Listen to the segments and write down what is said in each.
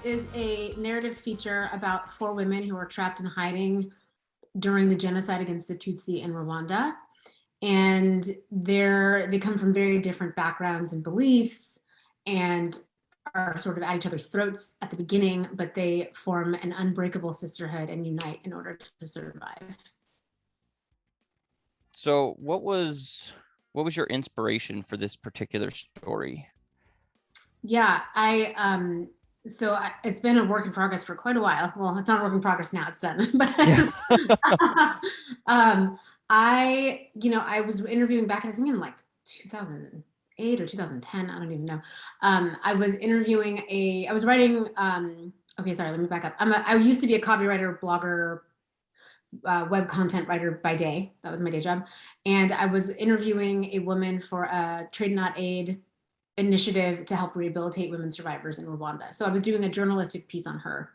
is a narrative feature about 4 women who were trapped in hiding during the genocide against the Tutsi in Rwanda. And they come from very different backgrounds and beliefs and are sort of at each other's throats at the beginning, but they form an unbreakable sisterhood and unite in order to survive. So what was your inspiration for this particular story? Yeah, it's been a work in progress for quite a while. Well, it's not a work in progress now, it's done. But Yeah. I was interviewing back, I think in like 2008 or 2010, I don't even know. I was writing, okay, sorry, let me back up. I used to be a copywriter, blogger, web content writer by day. That was my day job. And I was interviewing a woman for a Trade Not Aid initiative to help rehabilitate women survivors in Rwanda. So I was doing a journalistic piece on her.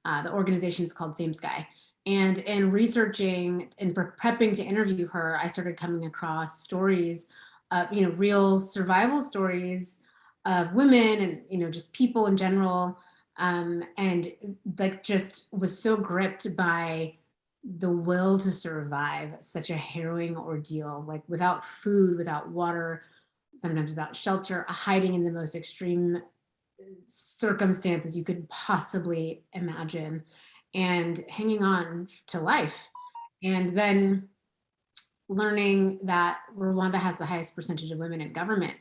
The organization is called Same Sky. And in researching and prepping to interview her, I started coming across stories of, real survival stories of women and, just people in general. And like just was so gripped by the will to survive such a harrowing ordeal, like without food, without water, sometimes without shelter, hiding in the most extreme circumstances you could possibly imagine, and hanging on to life. And then learning that Rwanda has the highest percentage of women in government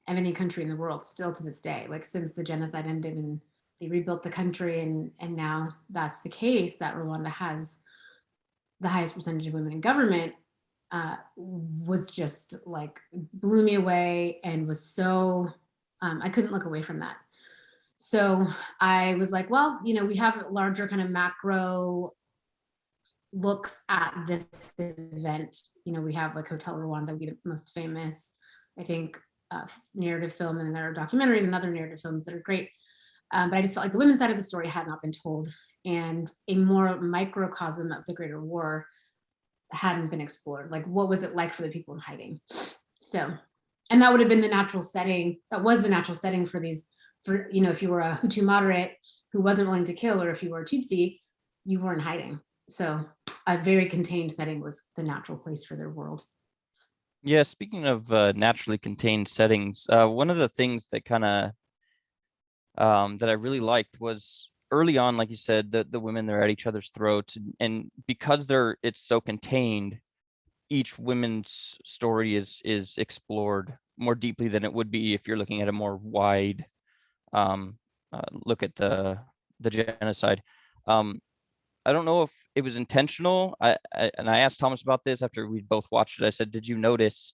of any country in the world still to this day, like since the genocide ended and they rebuilt the country, and now that's the case, that Rwanda has the highest percentage of women in government, was just like blew me away and was so, I couldn't look away from that. So I was like, well, we have larger kind of macro looks at this event. We have like Hotel Rwanda, be the most famous, I think, narrative film, and there are documentaries and other narrative films that are great. But I just felt like the women's side of the story had not been told, and a more microcosm of the greater war hadn't been explored. Like, what was it like for the people in hiding? So, and that would have been the natural setting. That was the natural setting for these, if you were a Hutu moderate who wasn't willing to kill, or if you were a Tutsi, you were in hiding. So a very contained setting was the natural place for their world. Yeah, speaking of naturally contained settings, one of the things that kind of that I really liked was early on, like you said, the women, they're at each other's throats, and because it's so contained, each woman's story is explored more deeply than it would be if you're looking at a more wide look at the genocide. I don't know if it was intentional. And I asked Thomas about this after we both watched it. I said, did you notice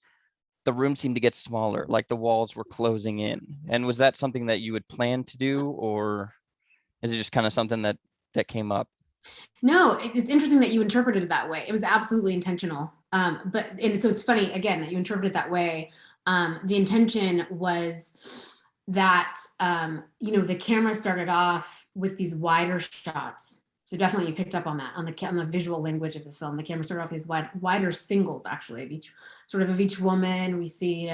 the room seemed to get smaller, like the walls were closing in? And was that something that you would plan to do, or is it just kind of something that came up? No, it's interesting that you interpreted it that way. It was absolutely intentional. So it's funny, again, that you interpret it that way. The intention was that, the camera started off with these wider shots. So definitely you picked up on that, on the visual language of the film. The camera started off these wider singles, actually, of each woman we see,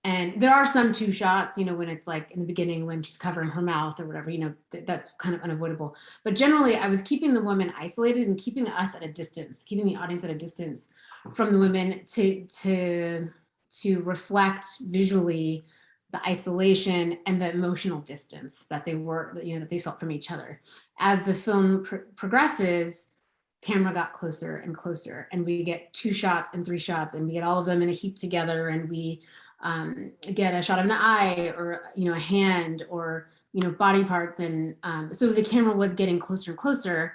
and there are some two shots, when it's like in the beginning when she's covering her mouth or whatever, that's kind of unavoidable. But generally, I was keeping the women isolated and keeping us at a distance, keeping the audience at a distance from the women to reflect visually the isolation and the emotional distance that they felt from each other. As the film progresses, camera got closer and closer, and we get 2 shots and 3 shots, and we get all of them in a heap together, and we get a shot of an eye, or a hand, or body parts, and so the camera was getting closer and closer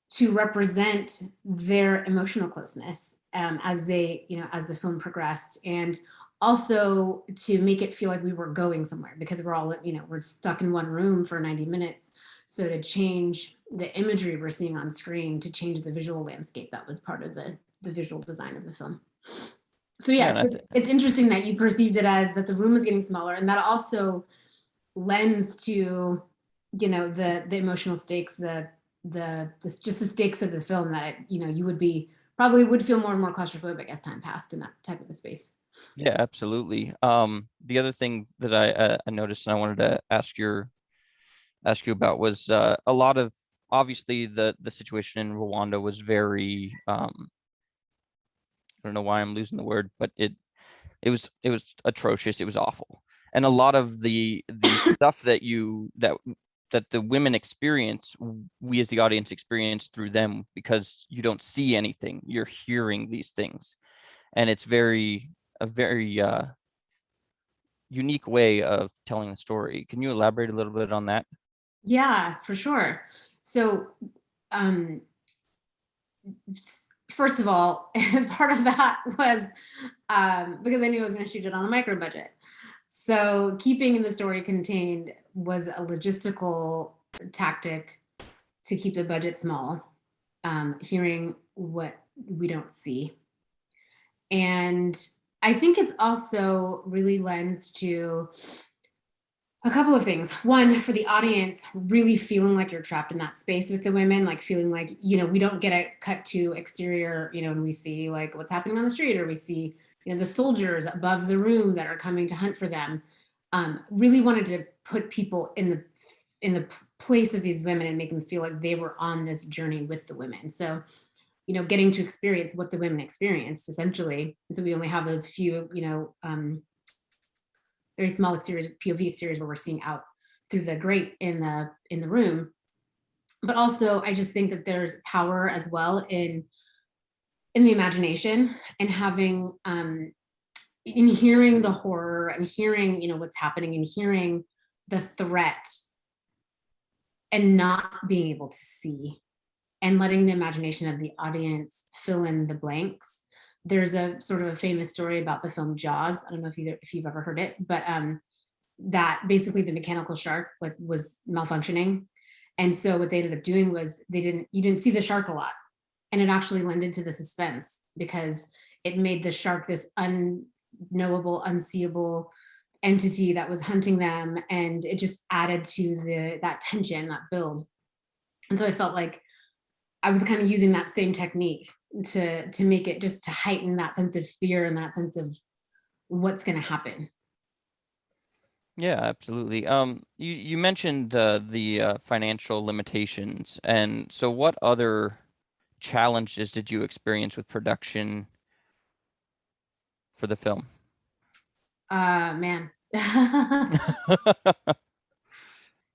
to represent their emotional closeness, as the film progressed, and also to make it feel like we were going somewhere, because we're all we're stuck in one room for 90 minutes. So to change the imagery we're seeing on screen, to change the visual landscape, that was part of the visual design of the film. So yeah, it's interesting that you perceived it as that the room was getting smaller, and that also lends to the emotional stakes, just the stakes of the film, that you would feel more and more claustrophobic as time passed in that type of a space. Yeah, absolutely. The other thing that I noticed, and I wanted to ask your ask you about was a lot of, obviously the situation in Rwanda was very I don't know why I'm losing the word, but it was atrocious. It was awful. And a lot of the stuff that the women experience, we as the audience experience through them, because you don't see anything, you're hearing these things. And it's a very unique way of telling the story. Can you elaborate a little bit on that? Yeah, for sure. So, um, first of all, part of that was because I knew I was going to shoot it on a micro budget. So keeping the story contained was a logistical tactic to keep the budget small, hearing what we don't see. And I think it's also really lends to a couple of things. One, for the audience, really feeling like you're trapped in that space with the women, like feeling like, we don't get a cut to exterior, and we see like what's happening on the street, or we see, the soldiers above the room that are coming to hunt for them. Really wanted to put people in the place of these women and make them feel like they were on this journey with the women. So, getting to experience what the women experienced essentially. And so we only have those few, very small exteriors, POV exteriors, where we're seeing out through the grate in the room. But also, I just think that there's power as well in the imagination, and having in hearing the horror, and hearing what's happening, and hearing the threat, and not being able to see, and letting the imagination of the audience fill in the blanks. There's a sort of a famous story about the film Jaws. I don't know if you've ever heard it, but that basically the mechanical shark was malfunctioning. And so what they ended up doing was you didn't see the shark a lot. And it actually lended to the suspense, because it made the shark this unknowable, unseeable entity that was hunting them. And it just added to that tension, that build. And so I felt like I was kind of using that same technique to make it, just to heighten that sense of fear and that sense of what's going to happen. Yeah, absolutely. You mentioned the financial limitations, and so what other challenges did you experience with production for the film? Man.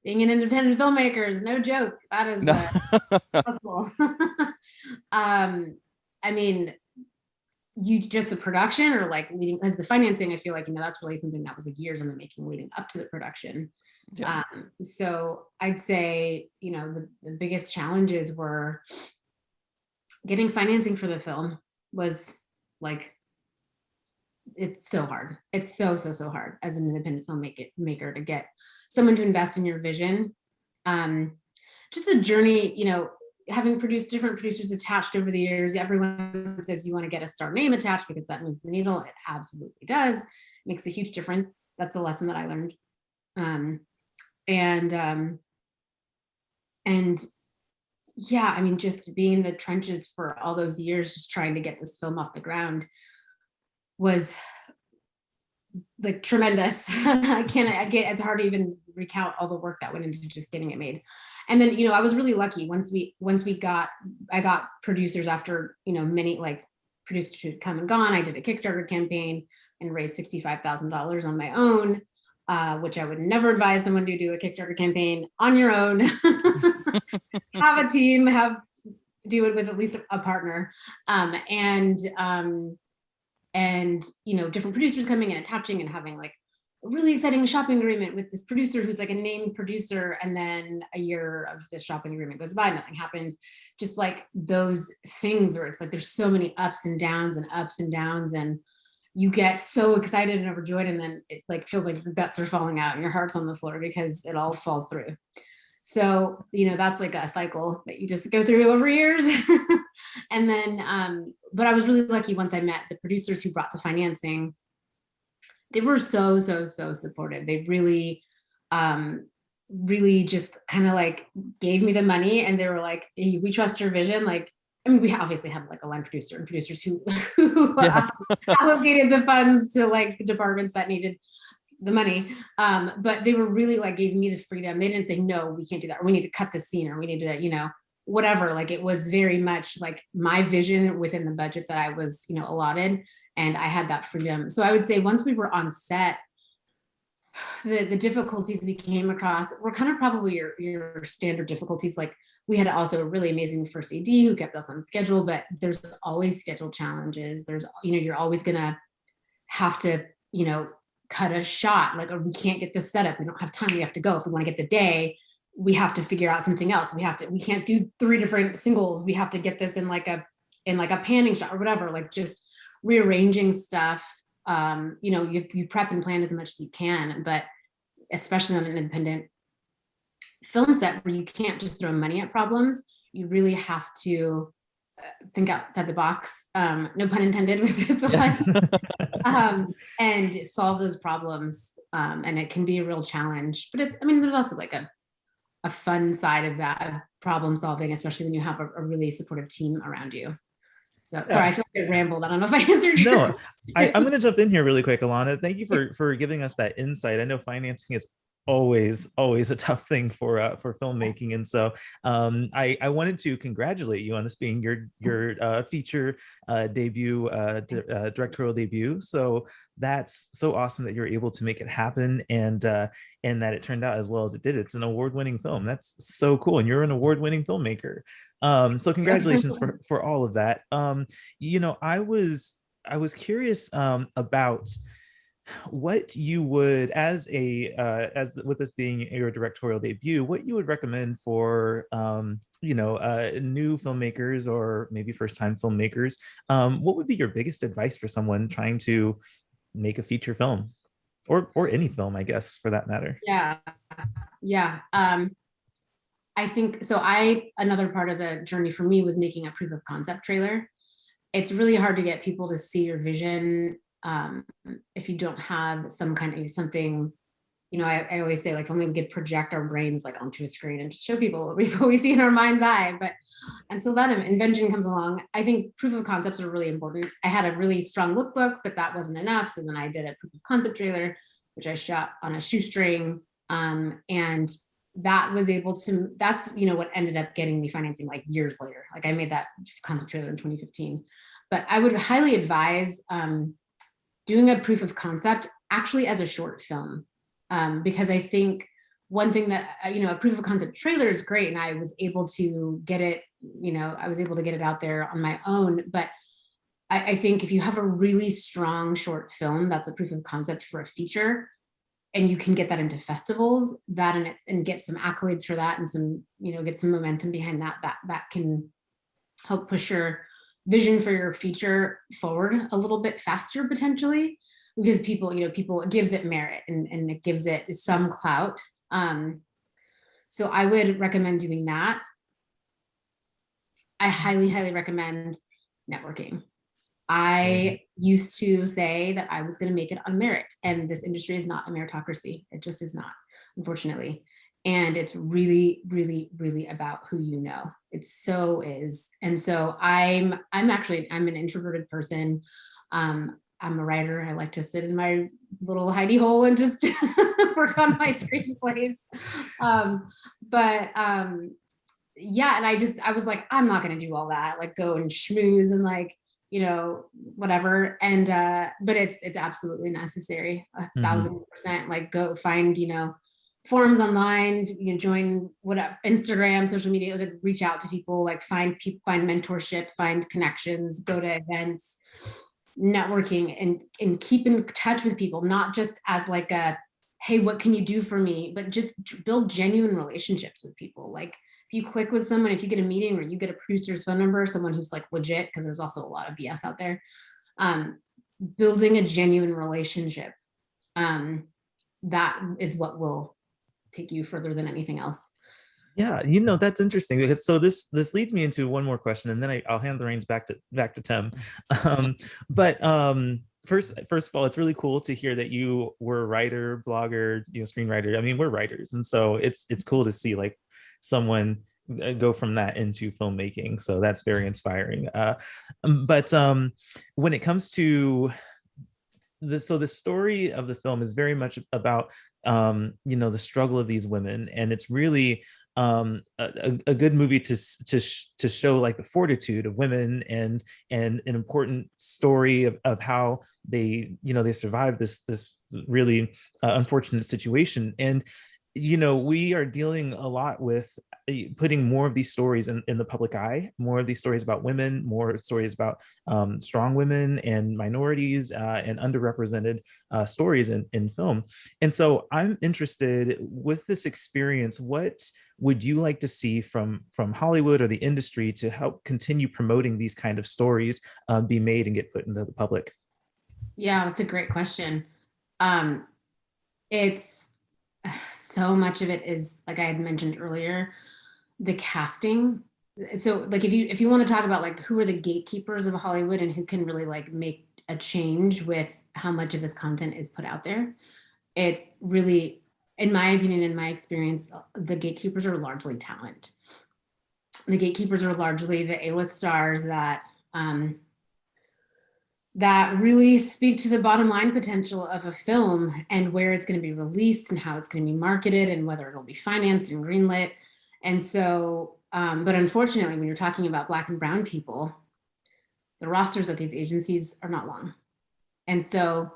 Being an independent filmmaker is no joke. That is No. possible. I mean, you just the production, or like leading, as the financing, I feel like, that's really something that was like years in the making leading up to the production. Yeah. So I'd say, the biggest challenges were getting financing for the film. Was like, it's so hard. It's so hard as an independent filmmaker to get someone to invest in your vision. Just the journey, having produced different producers attached over the years, everyone says you want to get a star name attached because that moves the needle. It absolutely does. It makes a huge difference. That's a lesson that I learned. And yeah, I mean, just being in the trenches for all those years, just trying to get this film off the ground was like tremendous. It's hard to even recount all the work that went into just getting it made. And then, I was really lucky I got producers after, many like producers who'd come and gone. I did a Kickstarter campaign and raised $65,000 on my own, which I would never advise someone to do a Kickstarter campaign on your own. Have a team, do it with at least a partner. And different producers coming and attaching and having like a really exciting shopping agreement with this producer who's like a named producer, and then a year of this shopping agreement goes by, nothing happens. Just like those things where it's like there's so many ups and downs, and you get so excited and overjoyed, and then it like feels like your guts are falling out and your heart's on the floor because it all falls through. So, that's like a cycle that you just go through over years. And then, but I was really lucky once I met the producers who brought the financing. They were so supportive. They really, really just kind of like gave me the money, and they were like, hey, we trust your vision. Like, I mean, we obviously had like a line producer and producers who Yeah. allocated the funds to like the departments that needed the money. But they were really like, gave me the freedom. They didn't say, no, we can't do that. Or we need to cut this scene, or we need to, whatever. Like, it was very much like my vision within the budget that I was, allotted. And I had that freedom. So I would say once we were on set, the difficulties we came across were kind of probably your standard difficulties. Like, we had also a really amazing first AD who kept us on schedule, but there's always schedule challenges. There's, you're always gonna have to, cut a shot, like, or we can't get this set up. We don't have time. We have to go. If we want to get the day, we have to figure out something else. We can't do 3 different singles. We have to get this in like a panning shot or whatever, like just rearranging stuff. You prep and plan as much as you can, but especially on an independent film set where you can't just throw money at problems, you really have to think outside the box, no pun intended with this one, and solve those problems. And it can be a real challenge, but there's also like a fun side of that, of problem solving, especially when you have a really supportive team around you. So yeah. Sorry, I feel like I rambled. I don't know if I answered your No, I'm going to jump in here really quick, Alanna. Thank you for giving us that insight. I know financing is always a tough thing for filmmaking, and so I wanted to congratulate you on this being your feature debut, directorial debut. So that's so awesome that you're able to make it happen, and that it turned out as well as it did. It's an award-winning film. That's so cool, and you're an award-winning filmmaker. So congratulations for all of that. I was curious about what you would, as with this being your directorial debut, what you would recommend for new filmmakers or maybe first-time filmmakers. What would be your biggest advice for someone trying to make a feature film, or any film, I guess, for that matter? Yeah. I think so. Another part of the journey for me was making a proof of concept trailer. It's really hard to get people to see your vision if you don't have some kind of something. I always say, like, only we could project our brains like onto a screen and just show people what we see in our mind's eye. But until that invention comes along, I think proof of concepts are really important. I had a really strong lookbook, but that wasn't enough. So then I did a proof of concept trailer, which I shot on a shoestring, and that was able to, that's, what ended up getting me financing like years later. Like, I made that concept trailer in 2015, but I would highly advise doing a proof of concept actually as a short film, because I think one thing that, a proof of concept trailer is great. And I was able to get it, out there on my own. But I think if you have a really strong short film, that's a proof of concept for a feature, and you can get that into festivals, and get some accolades for that, and some, get some momentum behind that can help push your vision for your feature forward a little bit faster, potentially, because people, it gives it merit, and it gives it some clout. So I would recommend doing that. I highly, highly recommend networking. I used to say that I was going to make it on merit, and this industry is not a meritocracy. It just is not, unfortunately. And it's really, really, really about who you know. It so is. And so I'm an introverted person. I'm a writer. I like to sit in my little hidey hole and just work on my screenplays. Yeah, and I was like, I'm not going to do all that, like go and schmooze and like, whatever. And, but it's absolutely necessary. 1,000%. Like, go find, forums online, join Instagram, social media, like, reach out to people, like find mentorship, find connections, go to events, networking, and keep in touch with people, not just as like a, hey, what can you do for me? But just build genuine relationships with people. Like, you click with someone, if you get a meeting or you get a producer's phone number, someone who's like legit, because there's also a lot of BS out there, building a genuine relationship, that is what will take you further than anything else. Yeah, that's interesting, because so this leads me into one more question, and then I'll hand the reins back to Tim. First of all, it's really cool to hear that you were a writer, blogger, screenwriter. I mean, we're writers, and so it's cool to see like someone go from that into filmmaking. So that's very inspiring. But when it comes to the story of the film is very much about the struggle of these women, and it's really a good movie to show like the fortitude of women, and an important story of how they survived this really unfortunate situation. And we are dealing a lot with putting more of these stories in the public eye, more of these stories about women, more stories about strong women and minorities, and underrepresented stories in film. And so I'm interested, with this experience, what would you like to see from Hollywood or the industry to help continue promoting these kind of stories be made and get put into the public? Yeah, that's a great question. Um, it's so much of it is, like I had mentioned earlier, the casting. So like if you want to talk about like who are the gatekeepers of Hollywood and who can really like make a change with how much of this content is put out there, it's really, in my opinion, in my experience, the gatekeepers are largely talent. The gatekeepers are largely the A-list stars that really speak to the bottom line potential of a film and where it's going to be released and how it's going to be marketed and whether it'll be financed and greenlit. And so, but unfortunately, when you're talking about Black and brown people, the rosters of these agencies are not long. And so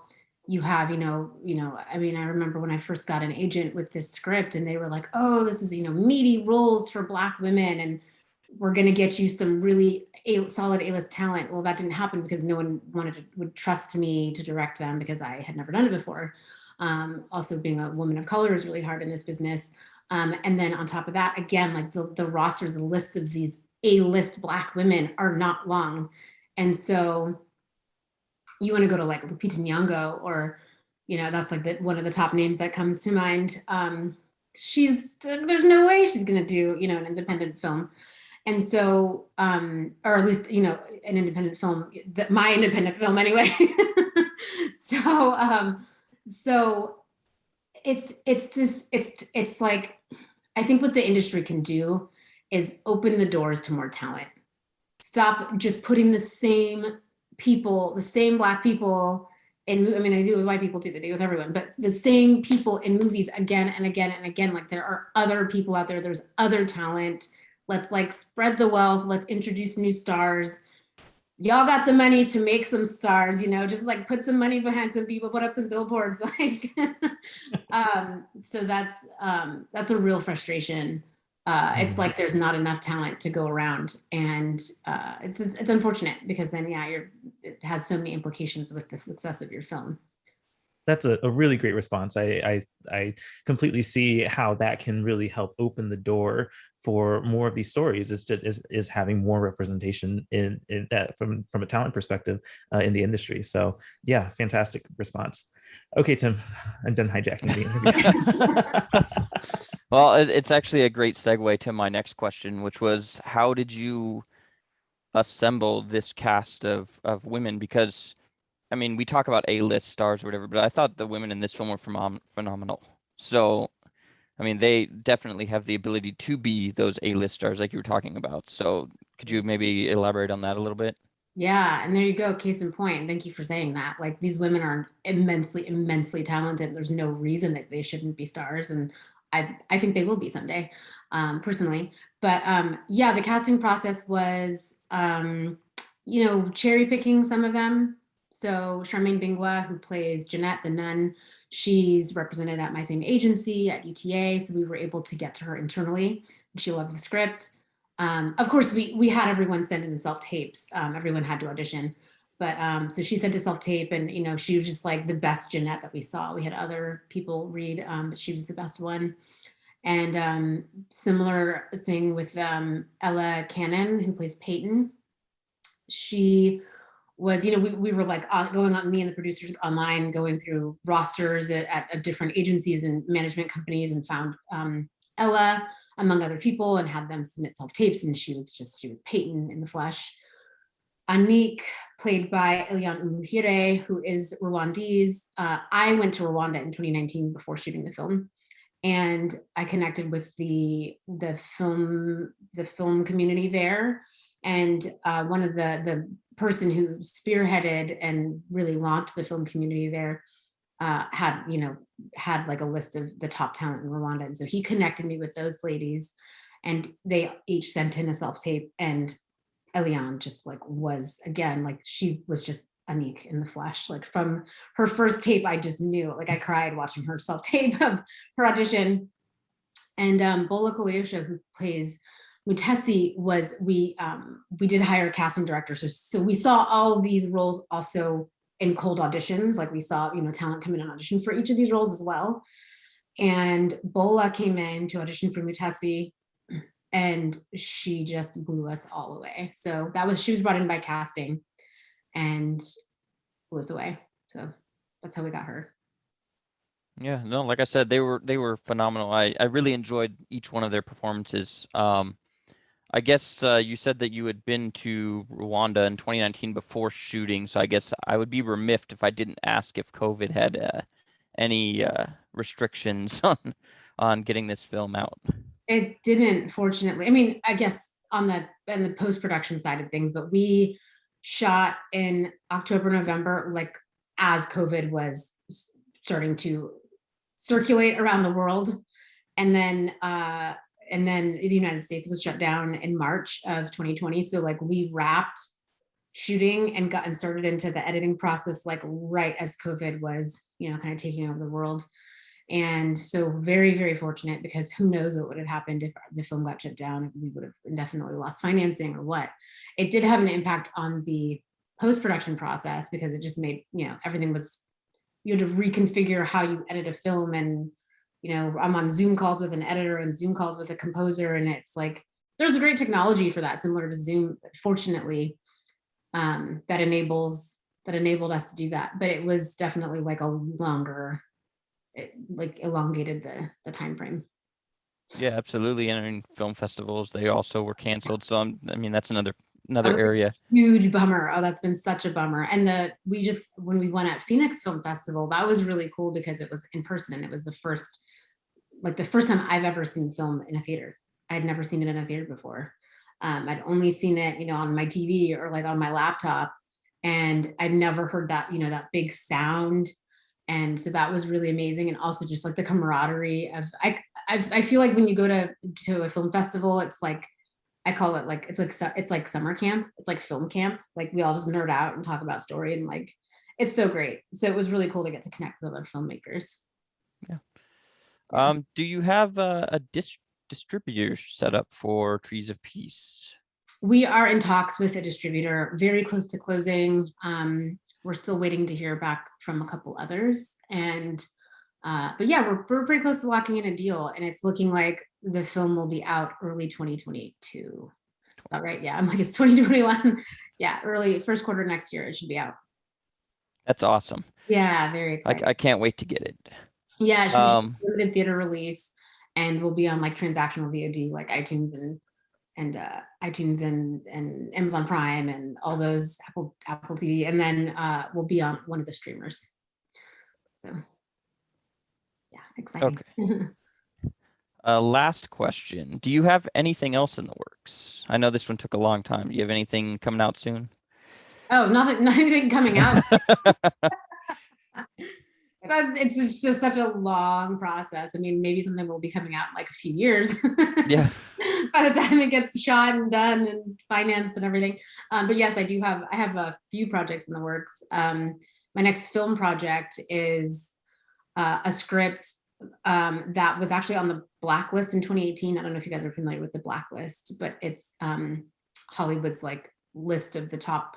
you have, I mean, I remember when I first got an agent with this script and they were like, oh, this is, meaty roles for Black women, and we're going to get you some really solid A-list talent. Well, that didn't happen because no one would trust me to direct them because I had never done it before. Also, being a woman of color is really hard in this business. And then on top of that, again, like the rosters, the lists of these A-list Black women are not long. And so you want to go to like Lupita Nyong'o, or, that's like one of the top names that comes to mind. There's no way she's going to do, an independent film. And so, or at least, an independent film, my independent film anyway. So it's like, I think what the industry can do is open the doors to more talent. Stop just putting the same people, the same Black people in, I mean, they do it with white people too, they do it with everyone, but the same people in movies again and again and again. Like, there are other people out there, there's other talent. Let's like spread the wealth. Let's introduce new stars. Y'all got the money to make some stars, just like put some money behind some people, put up some billboards. Like, so that's a real frustration. It's like there's not enough talent to go around, and it's unfortunate because then it has so many implications with the success of your film. That's a really great response. I completely see how that can really help open the door for more of these stories. It's just is having more representation in that from a talent perspective in the industry. So yeah, fantastic response. Okay, Tim, I'm done hijacking the interview. Well, it's actually a great segue to my next question, which was, how did you assemble this cast of women? Because I mean, we talk about A-list stars or whatever, but I thought the women in this film were phenomenal. So, I mean, they definitely have the ability to be those A-list stars like you were talking about. So could you maybe elaborate on that a little bit? Yeah, and there you go, case in point. Thank you for saying that. Like, these women are immensely, immensely talented. There's no reason that they shouldn't be stars, and I think they will be someday, personally. But yeah, the casting process was, cherry picking some of them. So Charmaine Bingwa, who plays Jeanette the nun, she's represented at my same agency at UTA, so we were able to get to her internally. She loved the script. Of course, we had everyone send in self-tapes. Everyone had to audition. But so she sent a self-tape, and she was just like the best Jeanette that we saw. We had other people read, but she was the best one. And similar thing with Ella Cannon, who plays Peyton. She was, we were like going on, me and the producers online, going through rosters at different agencies and management companies, and found Ella among other people and had them submit self-tapes, and she was Peyton in the flesh. Anik, played by Eliane Umuhire, who is Rwandese. I went to Rwanda in 2019 before shooting the film, and I connected with the film community there. And one of the person who spearheaded and really launched the film community there had like a list of the top talent in Rwanda. And so he connected me with those ladies, and they each sent in a self-tape, and Eliane just like was, again, like she was just Anik in the flesh. Like from her first tape, I just knew, like I cried watching her self-tape of her audition. And Bola Koleosha, who plays Mutesi, we did hire a casting director. So we saw all these roles also in cold auditions. Like we saw, talent come in and audition for each of these roles as well. And Bola came in to audition for Mutesi, and she just blew us all away. So she was brought in by casting and blew us away. So that's how we got her. Yeah, no, like I said, they were phenomenal. I really enjoyed each one of their performances. I guess you said that you had been to Rwanda in 2019 before shooting, so I guess I would be remiss if I didn't ask if COVID had any restrictions on getting this film out. It didn't, fortunately. I mean, I guess on the post-production side of things, but we shot in October, November, like as COVID was starting to circulate around the world. And then the United States was shut down in March of 2020. So like we wrapped shooting and started into the editing process like right as COVID was, kind of taking over the world. And so very, very fortunate, because who knows what would have happened if the film got shut down. We would have indefinitely lost financing or what. It did have an impact on the post-production process, because it just made, everything was, you had to reconfigure how you edit a film. And, I'm on Zoom calls with an editor and Zoom calls with a composer. And it's like, there's a great technology for that, similar to Zoom, fortunately, that enabled us to do that. But it was definitely like a longer, it like elongated the time frame. Yeah, absolutely. And I mean, film festivals, they also were canceled. So that's another area. Huge bummer. Oh, that's been such a bummer. And when we went at Phoenix Film Festival, that was really cool because it was in person, and it was the first time I've ever seen the film in a theater. I'd never seen it in a theater before. I'd only seen it, on my TV or like on my laptop, and I'd never heard that, that big sound. And so that was really amazing. And also just like the camaraderie of, I feel like when you go to a film festival, it's like, I call it like, it's like summer camp. It's like film camp. Like we all just nerd out and talk about story, and like, it's so great. So it was really cool to get to connect with other filmmakers. Yeah. Do you have a distributor set up for Trees of Peace? We are in talks with a distributor, very close to closing. We're still waiting to hear back from a couple others. And, but yeah, we're pretty close to locking in a deal, and it's looking like the film will be out early 2022. Is that right? Yeah, I'm like, it's 2021. Yeah, early first quarter next year, it should be out. That's awesome. Yeah, very exciting. I can't wait to get it. Yeah, it should be a limited theater release, and we'll be on like transactional VOD, like iTunes and Amazon Prime and all those, Apple TV, and then we'll be on one of the streamers. So yeah, exciting. Okay. Last question. Do you have anything else in the works? I know this one took a long time. Do you have anything coming out soon? Oh, nothing coming out. It's just such a long process. I mean, maybe something will be coming out in like a few years. Yeah. By the time it gets shot and done and financed and everything. But yes, I have a few projects in the works. My next film project is a script that was actually on the blacklist in 2018. I don't know if you guys are familiar with the blacklist, but it's Hollywood's like list of the top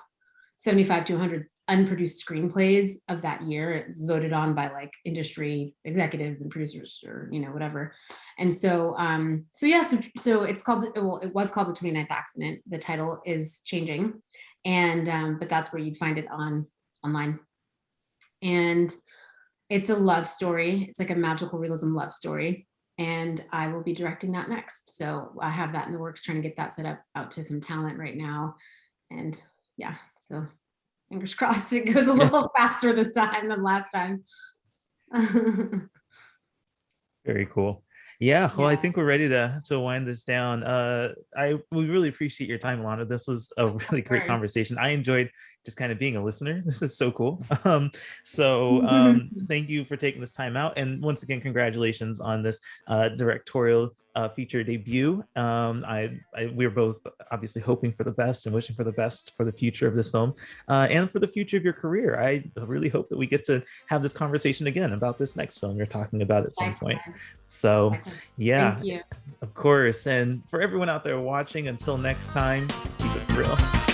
75 to 100 unproduced screenplays of that year. It's voted on by like industry executives and producers, or whatever. And so so it's called, it was called The 29th Accident. The title is changing, and but that's where you'd find it online. And it's a love story. It's like a magical realism love story, and I will be directing that next. So I have that in the works, trying to get that set up out to some talent right now. And yeah, so fingers crossed it goes a little faster this time than last time. Very cool. Yeah, well, I Yeah, think we're ready to wind this down. We really appreciate your time, Alana. This was a really great sure. conversation. I enjoyed just kind of being a listener. This is so cool. Thank you for taking this time out, and once again, congratulations on this directorial feature debut. We're both obviously hoping for the best and wishing for the best for the future of this film, and for the future of your career. I really hope that we get to have this conversation again about this next film you're talking about at some point. So, yeah, Thank you. of course. And for everyone out there watching, until next time, keep it real.